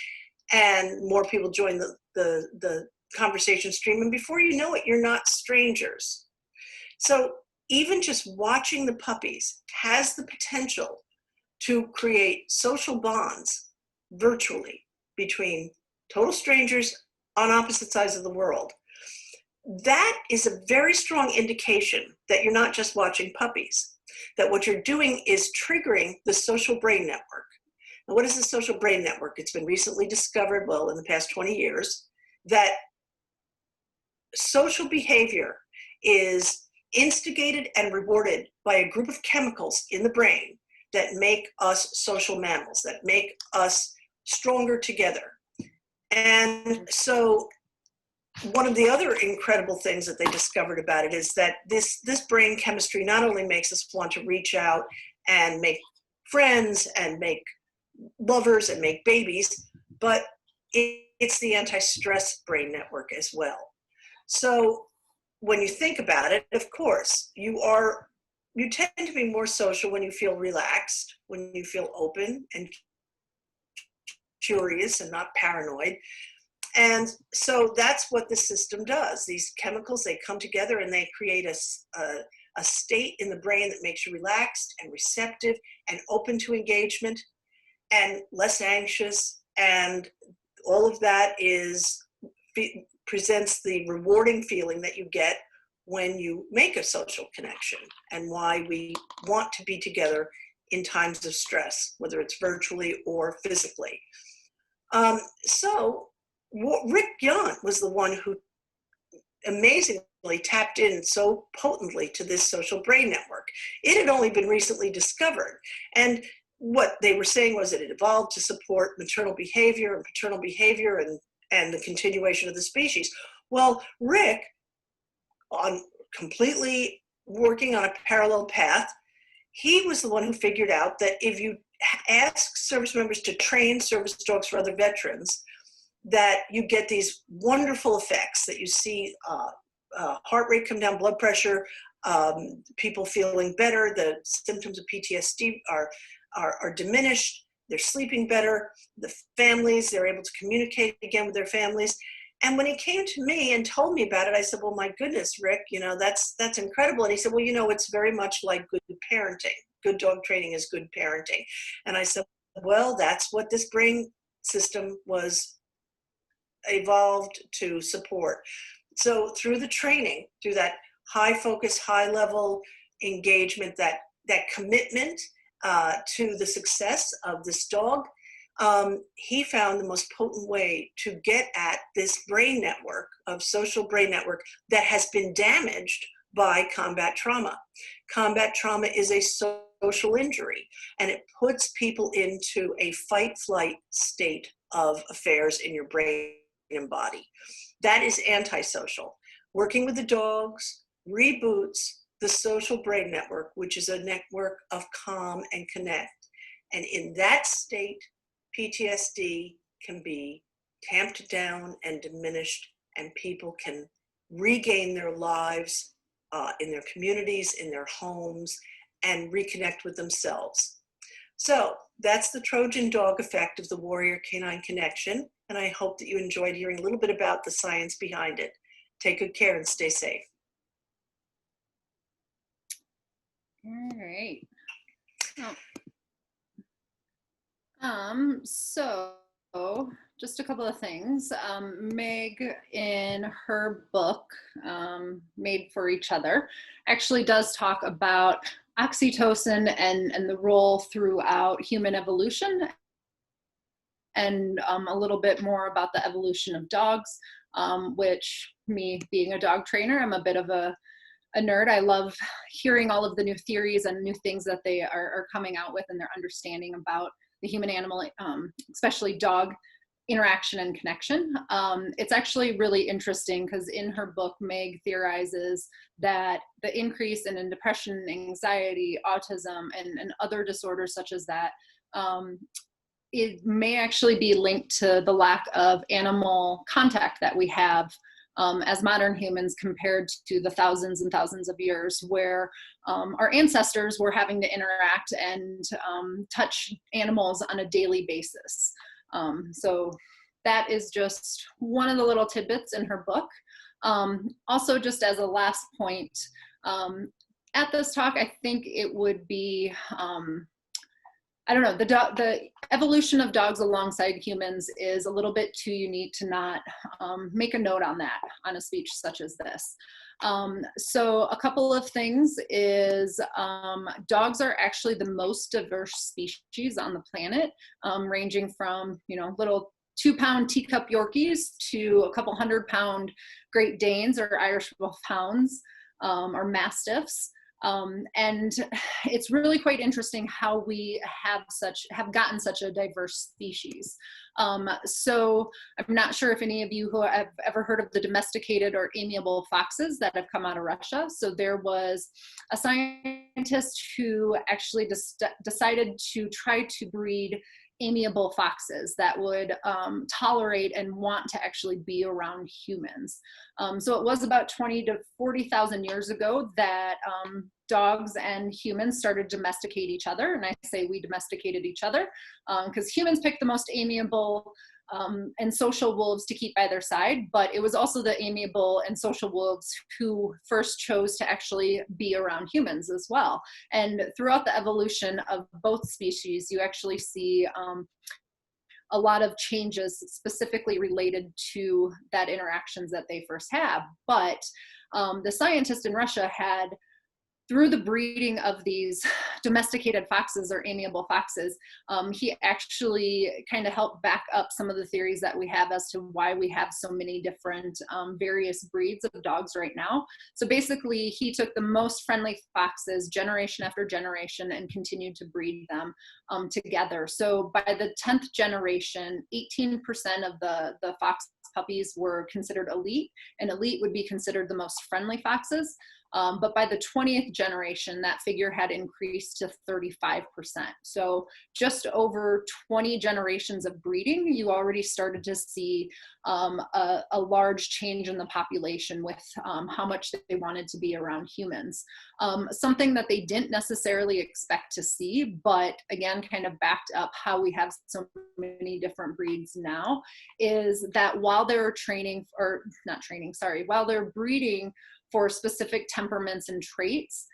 and more people join the conversation stream, and before you know it, you're not strangers. So even just watching the puppies has the potential to create social bonds virtually between total strangers on opposite sides of the world. That is a very strong indication that you're not just watching puppies, that what you're doing is triggering the social brain network. And what is the social brain network? It's been recently discovered, well, in the past 20 years, that social behavior is instigated and rewarded by a group of chemicals in the brain that make us social mammals, that make us stronger together. And so one of the other incredible things that they discovered about it is that this brain chemistry not only makes us want to reach out and make friends and make lovers and make babies, but it's the anti-stress brain network as well. So when you think about it, of course, you tend to be more social when you feel relaxed, when you feel open and curious and not paranoid. And so that's what the system does. These chemicals, they come together and they create a state in the brain that makes you relaxed and receptive and open to engagement and less anxious. And all of that presents the rewarding feeling that you get when you make a social connection, and why we want to be together in times of stress, whether it's virtually or physically. So Rick Young was the one who amazingly tapped in so potently to this social brain network. It had only been recently discovered. And what they were saying was that it evolved to support maternal behavior and paternal behavior and the continuation of the species. Well, Rick, on completely working on a parallel path, he was the one who figured out that if you ask service members to train service dogs for other veterans, that you get these wonderful effects, that you see heart rate come down, blood pressure, people feeling better, the symptoms of PTSD are diminished, they're sleeping better, the families, they're able to communicate again with their families. And when he came to me and told me about it, I said, well, my goodness, Rick, that's incredible. And he said, well, it's very much like good parenting. Good dog training is good parenting. And I said, well, that's what this brain system was evolved to support. So through the training, through that high focus, high level engagement, that commitment to the success of this dog, he found the most potent way to get at this brain network, of social brain network, that has been damaged by combat trauma. Combat trauma is a social injury, and it puts people into a fight-flight state of affairs in your brain and body. That is antisocial. Working with the dogs reboots the social brain network, which is a network of calm and connect. And in that state, PTSD can be tamped down and diminished, and people can regain their lives in their communities, in their homes, and reconnect with themselves. So that's the Trojan dog effect of the Warrior Canine Connection, and I hope that you enjoyed hearing a little bit about the science behind it. Take good care and stay safe. All right. So just a couple of things. Meg, in her book, Made for Each Other, actually does talk about oxytocin and the role throughout human evolution, and a little bit more about the evolution of dogs, which, me being a dog trainer, I'm a bit of a nerd. I love hearing all of the new theories and new things that they are coming out with, and their understanding about the human animal, especially dog interaction and connection. It's actually really interesting because in her book, Meg theorizes that the increase in depression, anxiety, autism, and other disorders such as that, it may actually be linked to the lack of animal contact that we have as modern humans compared to the thousands and thousands of years where our ancestors were having to interact and touch animals on a daily basis. So that is just one of the little tidbits in her book. Also, just as a last point, at this talk, I think it would be, I don't know, the evolution of dogs alongside humans is a little bit too unique to not make a note on that on a speech such as this. So a couple of things is dogs are actually the most diverse species on the planet, ranging from, little 2-pound teacup Yorkies to a couple 100-pound Great Danes or Irish Wolfhounds or Mastiffs. And it's really quite interesting how we have gotten such a diverse species. So I'm not sure if any of you who have ever heard of the domesticated or amiable foxes that have come out of Russia. So there was a scientist who actually decided to try to breed amiable foxes that would tolerate and want to actually be around humans. So it was about 20 to 40,000 years ago that dogs and humans started to domesticate each other. And I say we domesticated each other because humans picked the most amiable and social wolves to keep by their side, but it was also the amiable and social wolves who first chose to actually be around humans as well. And throughout the evolution of both species, you actually see a lot of changes specifically related to that interactions that they first have. But the scientist in Russia had, through the breeding of these domesticated foxes or amiable foxes, he actually kind of helped back up some of the theories that we have as to why we have so many different various breeds of dogs right now. So basically, he took the most friendly foxes generation after generation and continued to breed them together. So by the 10th generation, 18% of the fox puppies were considered elite, and elite would be considered the most friendly foxes. But by the 20th generation, that figure had increased to 35%. So just over 20 generations of breeding, you already started to see a large change in the population with how much they wanted to be around humans. Something that they didn't necessarily expect to see, but again, kind of backed up how we have so many different breeds now, is that while they're while they're breeding for specific temperaments and traits,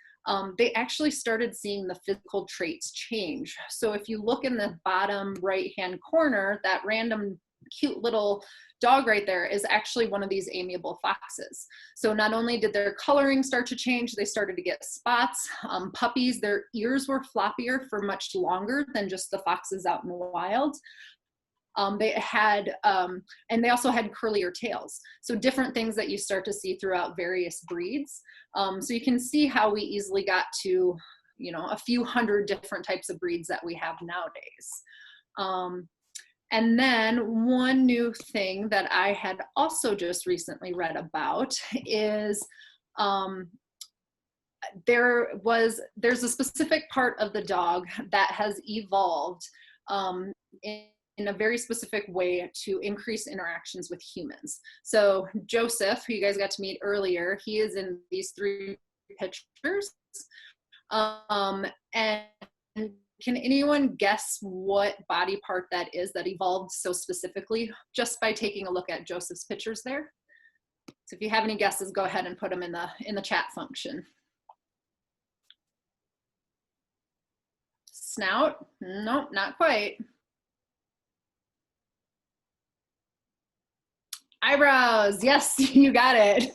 they actually started seeing the physical traits change. So if you look in the bottom right-hand corner, that random cute little dog right there is actually one of these amiable foxes. So not only did their coloring start to change, they started to get spots. Puppies, their ears were floppier for much longer than just the foxes out in the wild. They had, and they also had curlier tails. So different things that you start to see throughout various breeds. So you can see how we easily got to, a few hundred different types of breeds that we have nowadays. And then one new thing that I had also just recently read about is there's a specific part of the dog that has evolved in a very specific way to increase interactions with humans. So Joseph, who you guys got to meet earlier, he is in these 3 pictures. And can anyone guess what body part that is that evolved so specifically just by taking a look at Joseph's pictures there? So if you have any guesses, go ahead and put them in the chat function. Snout? Nope, not quite. Eyebrows, yes, you got it.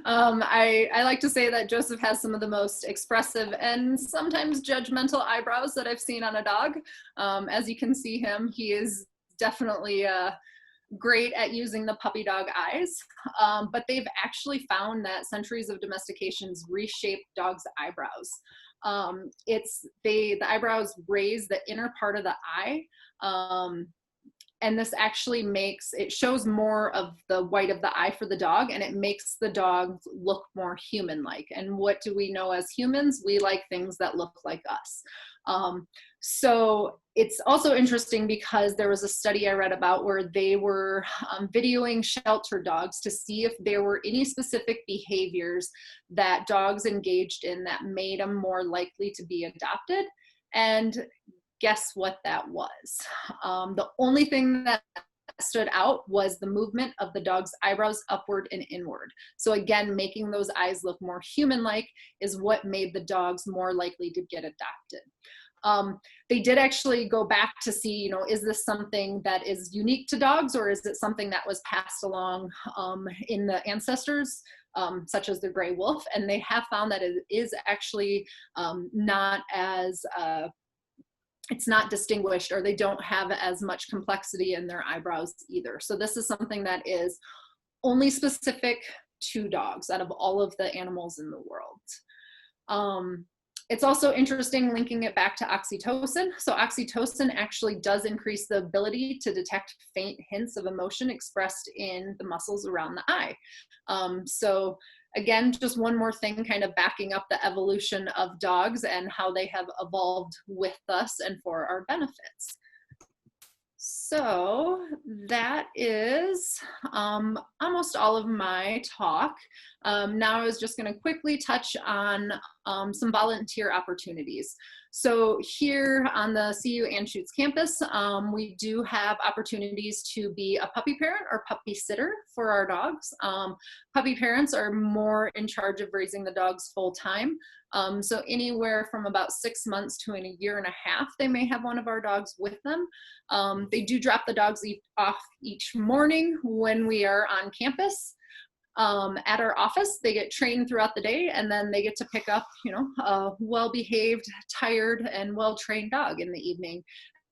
I like to say that Joseph has some of the most expressive and sometimes judgmental eyebrows that I've seen on a dog. As you can see him, he is definitely great at using the puppy dog eyes, but they've actually found that centuries of domestications reshape dogs' eyebrows. The eyebrows raise the inner part of the eye, and this actually shows more of the white of the eye for the dog, and it makes the dog look more human-like. And what do we know as humans? We like things that look like us. So it's also interesting because there was a study I read about where they were videoing shelter dogs to see if there were any specific behaviors that dogs engaged in that made them more likely to be adopted. And guess what that was? The only thing that stood out was the movement of the dog's eyebrows upward and inward. So again, making those eyes look more human-like is what made the dogs more likely to get adopted. They did actually go back to see, you know, is this something that is unique to dogs, or is it something that was passed along in the ancestors, such as the gray wolf? And they have found that it is actually not as it's not distinguished, or they don't have as much complexity in their eyebrows either. So this is something that is only specific to dogs out of all of the animals in the world. It's also interesting linking it back to oxytocin. So oxytocin actually does increase the ability to detect faint hints of emotion expressed in the muscles around the eye. So again, just one more thing kind of backing up the evolution of dogs and how they have evolved with us and for our benefits. So that is almost all of my talk. Now I was just going to quickly touch on some volunteer opportunities. So here on the CU Anschutz campus, we do have opportunities to be a puppy parent or puppy sitter for our dogs. Puppy parents are more in charge of raising the dogs full time. So anywhere from about 6 months to in a year and a half, they may have one of our dogs with them. They do drop the dogs off each morning when we are on campus. At our office, they get trained throughout the day, and then they get to pick up, you know, a well-behaved, tired, and well-trained dog in the evening.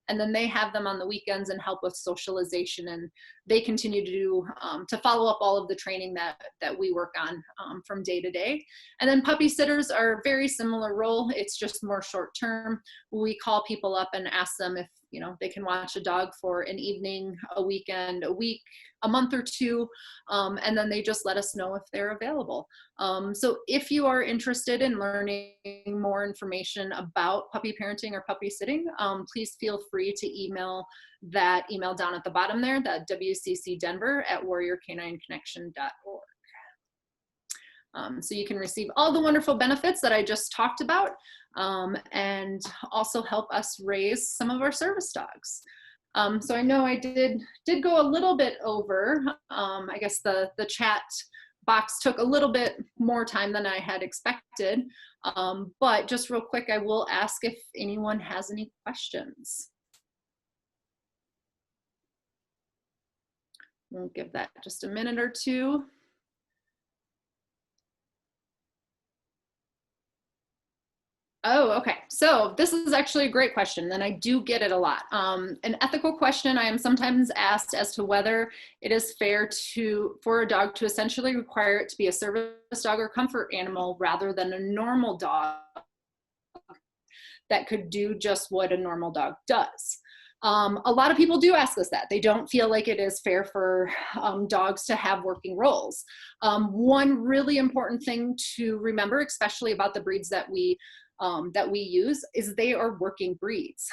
And then they have them on the weekends and help with socialization, and they continue to do to follow up all of the training that we work on from day to day. And then puppy sitters are a very similar role. It's just more short term. We call people up and ask them if, you know, they can watch a dog for an evening, a weekend, a week, a month or two, and then they just let us know if they're available. So if you are interested in learning more information about puppy parenting or puppy sitting, please feel free to email that email down at the bottom there, that wccdenver@warriorcanineconnection.org. So you can receive all the wonderful benefits that I just talked about, and also help us raise some of our service dogs. So I know I did go a little bit over. I guess the chat box took a little bit more time than I had expected. But just real quick, I will ask if anyone has any questions. We'll give that just a minute or two. Oh, okay. So this is actually a great question, and I do get it a lot. An ethical question I am sometimes asked as to whether it is fair for a dog to essentially require it to be a service dog or comfort animal rather than a normal dog that could do just what a normal dog does. A lot of people do ask us that. They don't feel like it is fair for dogs to have working roles. One really important thing to remember, especially about the breeds that we use, is they are working breeds.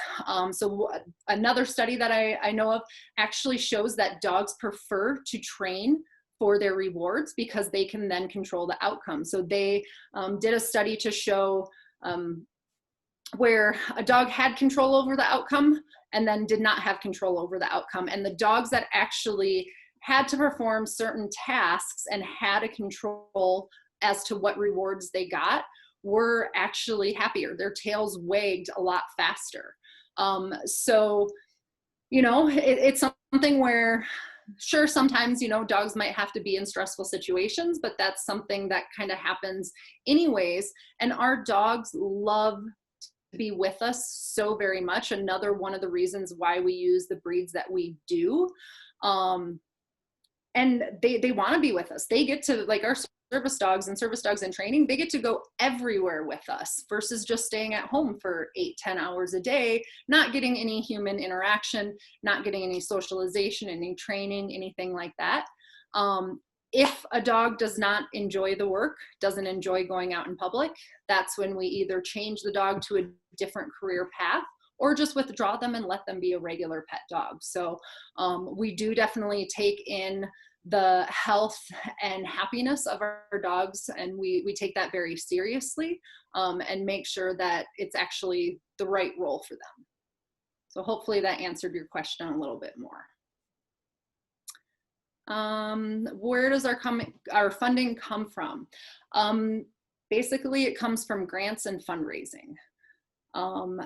So another study that I know of actually shows that dogs prefer to train for their rewards because they can then control the outcome. So they did a study to show where a dog had control over the outcome and then did not have control over the outcome. And the dogs that actually had to perform certain tasks and had a control as to what rewards they got were actually happier. Their tails wagged a lot faster. So, you know, it's something where, sure, sometimes, you know, dogs might have to be in stressful situations, but that's something that kind of happens anyways. And our dogs love to be with us so very much. Another one of the reasons why we use the breeds that we do. And they want to be with us. They get to, like, our service dogs in training, they get to go everywhere with us versus just staying at home for 8-10 hours a day, not getting any human interaction, not getting any socialization, any training, anything like that. If a dog does not enjoy the work, doesn't enjoy going out in public, that's when we either change the dog to a different career path or just withdraw them and let them be a regular pet dog. So we do definitely take in the health and happiness of our dogs, and we take that very seriously, and make sure that it's actually the right role for them. So hopefully that answered your question a little bit more. Where does our funding come from? Basically, it comes from grants and fundraising.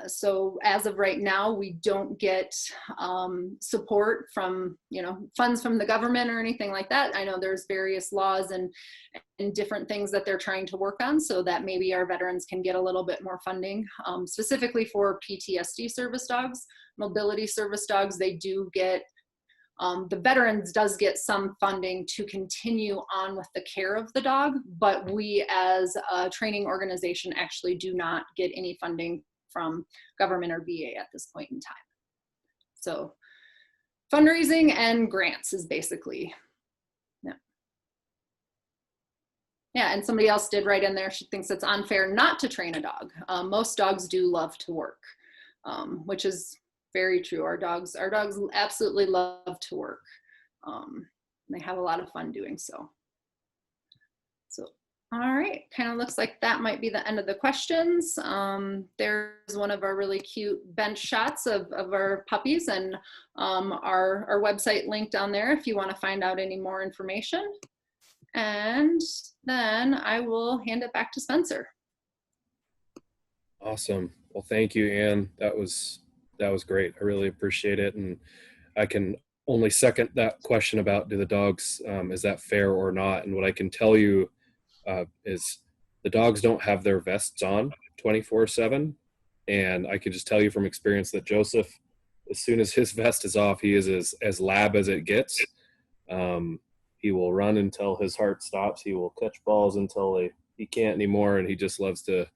So as of right now, we don't get support from, you know, funds from the government or anything like that. I know there's various laws and different things that they're trying to work on so that maybe our veterans can get a little bit more funding, specifically for PTSD service dogs. Mobility service dogs, they do get, the veterans does get some funding to continue on with the care of the dog, but we as a training organization actually do not get any funding from government or VA at this point in time. So fundraising and grants is basically, yeah, and somebody else did write in there, she thinks it's unfair not to train a dog. Most dogs do love to work, which is very true. Our dogs absolutely love to work. They have a lot of fun doing so. So, all right, kind of looks like that might be the end of the questions. There's one of our really cute bench shots of our puppies, and our website linked down there if you want to find out any more information. And then I will hand it back to Spencer. Awesome. Well, thank you, Anne. That was great. I really appreciate it. And I can only second that question about do the dogs, is that fair or not? And what I can tell you is the dogs don't have their vests on 24/7. And I can just tell you from experience that Joseph, as soon as his vest is off, he is as lab as it gets. He will run until his heart stops. He will catch balls until he can't anymore. And he just loves to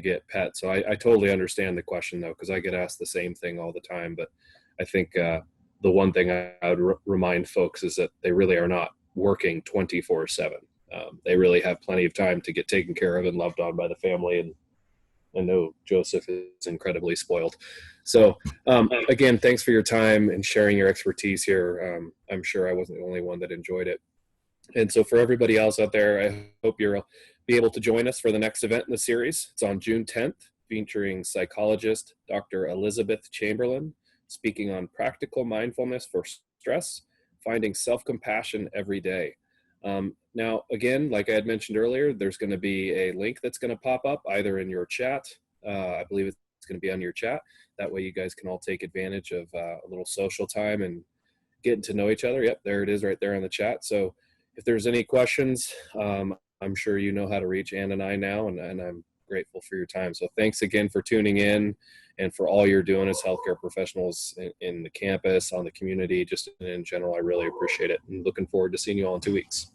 get pet. So I totally understand the question though, because I get asked the same thing all the time. But I think the one thing I would remind folks is that they really are not working 24/7. They really have plenty of time to get taken care of and loved on by the family. And I know Joseph is incredibly spoiled. So again, thanks for your time and sharing your expertise here. I'm sure I wasn't the only one that enjoyed it. And so for everybody else out there, I hope you'll be able to join us for the next event in the series. It's on June 10th, featuring psychologist Dr. Elizabeth Chamberlain, speaking on practical mindfulness for stress, finding self-compassion every day. Now, again, like I had mentioned earlier, there's going to be a link that's going to pop up either in your chat. I believe it's going to be on your chat. That way you guys can all take advantage of a little social time and getting to know each other. Yep, there it is right there on the chat. So if there's any questions, I'm sure you know how to reach Ann and I now, and I'm grateful for your time. So thanks again for tuning in and for all you're doing as healthcare professionals in the campus, on the community, just in general. I really appreciate it, and looking forward to seeing you all in 2 weeks.